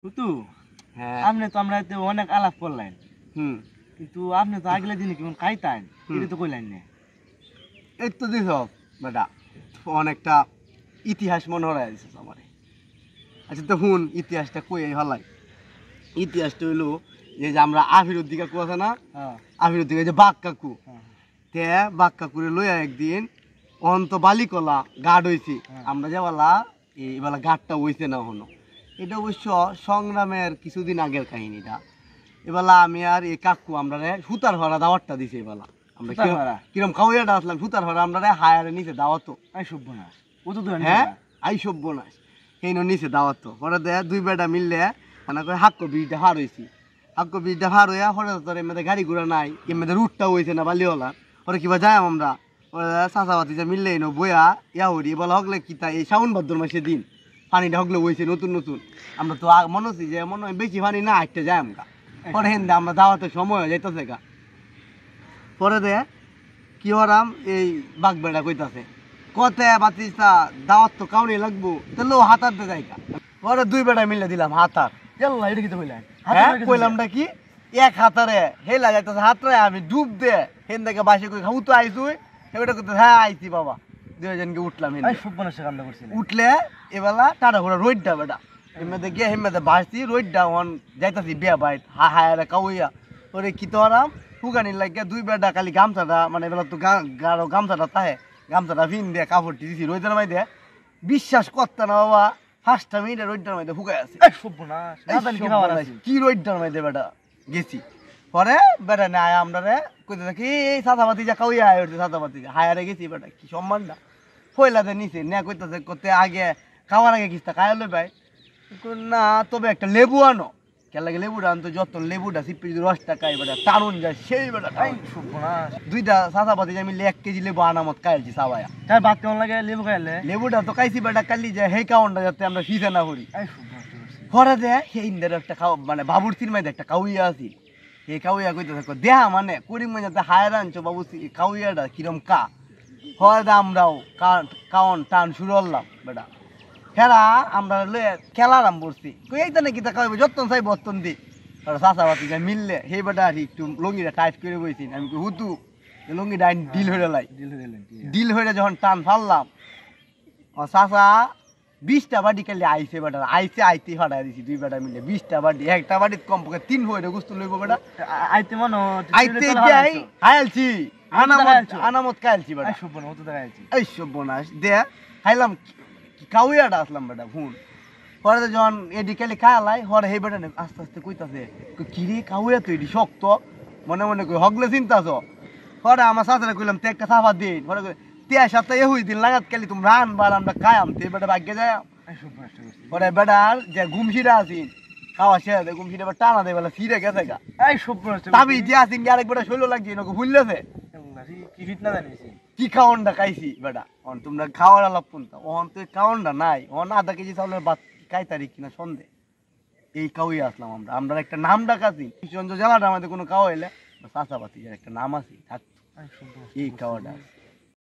তুতু হ্যাঁ আপনি তো আমরা এতে অনেক আলাপ করলেন, হুম কিন্তু আপনি তো আগলে দিনে কেমন খাইতেন এটা তো কইলেন না। এই তো দিস বেটা অনেকটা ইতিহাস মনে হয়ে দিছে আমারে। আচ্ছা তো হুন ইতিহাসটা কই হলাই। ইতিহাসটা হইলো এই যে আমরা আফিরুদ্দিন কাকু আছে না, হ্যাঁ আফিরুদ্দিন এই যে বাঘ কাকু, হ্যাঁ তে বাঘ কাকুরে লইয়া একদিন অন্ত বালিকলা গাঢ় হয়েছি আমরা যে বেলা এইবেলা গাঢ়টা হইছে না হনো। এটা অবশ্য সংগ্রামের কিছুদিন আগের কাহিনীটা। এবেলা আমি আর এই কাকু আমরা সুতার ভরা দাওয়াতটা দিছি। এবেলা আমরা সুতার ভরা? কিরম খাওয়াইয়াটা আসলাম সুতার ভরা আমরা হায়ারে নিচে দাওয়াত। আই সর্বনাশ, ও তো ধরেন হ্যাঁ আই সব্যনাশ সেই নিচে দাওয়াত পরে দে দুই বেটা মিললে খানা করে হাক্কো বীজটা হার হয়েছি। হাক্কো বীজটা হার হইয়া হরে তোর এমনি গাড়ি ঘোড়া নাই, এমনি রুটটা হয়েছে না বালিওলা। পরে কিবা যাই আমরা চাষাবাতি যে মিললে নো বইয়া ইয়া হরি বলা হকলে কি তা এই শ্রাবণ ভাদ্র মাসে দিন পানিটা হকলে হয়েছে নতুন নতুন। আমরা তো মনে হচ্ছি যে মনে হয় বেশি পানি না একটা যায় আমগা। পরে হেন্দে আমরা যাওয়াতে সময় হয়ে যাইতেছে গা। পরে দে কি হরাম এই বাঘ বেড়া কইতাছে কতে বাতিসা দাওয়াত তো কাউনি লাগবো তাহলে হাতার দে যাইকা। পরে দুই বেটা মিলে দিলাম হাতার। ইয়াল্লা এটা কি তো কইলেন? হ্যাঁ কইলামটা কি এক হাতারে হেলা যাইতেছে হাতরে আমি ডুব দে হেন থেকে বাসে কই খাউ তো আইছুই এবারে কইতে হ্যাঁ আইছি বাবা। দুইজনকে উঠলাম আই সর্বনাশের কামটা করছিলেন। উঠলে এবেলা টাটা ঘোড়া রোডটা বেটা এমনি গিয়ে হেমতে বাসছি রোডটা হন যাইতাছি বিয়া বাইট হায়ারে কাউইয়া। ওরে কি তো আরাম ফুগানির লাগিয়া দুই বেটা খালি গামছাটা মানে এবেলা তো গাঢ় গামছাটা তাহে গামছাটা ভিন দিয়ে কাপড় দিছি রোদের মাইদে। বিশ্বাস করতে না বাবা 5টা মিনিটে রোডটার মধ্যে ফুগাই আছে। আই সর্বনাশ, না জানি কি খাবার আছে। কি রোডটার মধ্যে বেটা গেছি। পরে বেটা নাই আমরা রে কইতে থাকি এই সাদাবাতি যা কাউইয়া হায় উঠছে সাদাবাতি হায়ারে গেছি বেটা কি সম্মানটা ফয়লাতে নিছে না কইতাছে করতে আগে খাওয়ার আগে কিস্তা খায় লই ভাই না তবে একটা লেবু আনো কে লাগে লেবুটা আনতো যত লেবুটা সিপি যদি রসটা খাই বেটা টানুন যায় সেই বেটা আই সর্বনাশ, দুইটা সাদাবাতি যা মিলে 1 কেজি লেবু আনামত খাইছি সাবায়া। তার ভাত কেমন লাগে লেবু খাইলে? লেবুটা তো খাইছি বেটা কালি যায় সেই কাউন্টটা যাতে আমরা ফিসে না করি। আই সর্বনাশ করছি। পরে দে সেই ইন্দের একটা খাও মানে বাবুর সিনেমায় একটা কাউইয়া আছে এই কাউইয়া কইতে থাকো দেহা মানে করিম যাতে হায়ার আনছো বাবু কাউইয়াটা কিরম কা হয় আমরাও কাউন টান শুরু করলাম বেটা খেলা আমরা খেলা আরাম করছি কই এইটা নাকি তা কাউবে যত্ন চাই বর্তন দি চাষাবাতি মিললে সেই বেটা আর একটু লঙ্গিটা টাইট করে বইছি আমি হুতু লঙ্গিটা ডিল হয়ে লাই ডিল হয়ে যখন টান ফাললাম ও চাষা 20টা বাড়ি খালি আইসে বেটা আইসে আইতে ফাটাই দিছি দুই বেটা মিলে 20টা বাড়ি একটা বাড়িতে কমপক্ষে 3 হয়ে গুস্তু লইব বেটা আইতে মনো আইতে যাই খাইলছি আনামত খাইলছি বেটা। আই সর্বনাশ, ও তো দেখাইছি। এই সর্বনাশ দে খাইলাম কাউইয়াটা আসলাম বেটা ফোন পরে যখন এডি খালি খাইলাই হরে হে বেটা আস্তে আস্তে কইতাছে কিরে কাউইয়া তো এডি শক্ত মনে মনে কই হগলে চিন্তাছ। পরে আমার সাথে কইলাম তে একটা সাফা দিন পরে তিয়া সাথে এহুই দিন লাগাত খালি তুমি রান বার আমরা খাইম তে বেটা ভাগ্যে যায়। আই সর্বনাশ করছি। পরে বেটার যে ঘুমশিরা আছিন খাওয়া শেষ ঘুমশিরা এবার টানা দেয় বেলা ফিরে গেছে গা আই সর্বনাশ তাবি যে আছিন আরেক বেটা শৈল লাগছে নাকি ভুললেছে কি ফিট না জানিস? কি খাওয়ানটা খাইছি বেটা অন তোমরা খাওয়ার আলাপ কোনটা ওহন তো খাওয়ানটা নাই ওহন আধা কেজি চাউলের ভাত খাই তারি কিনা সন্দেহ এই কাউই আসলাম আমরা আমরা একটা নাম ডাকাছি কিশোরগঞ্জ জেলাটা আমাদের কোনো খাওয়া হইলে চাষাবাতি একটা নাম আছে থাকতো আই সর্বনাশ এই খাওয়াটা।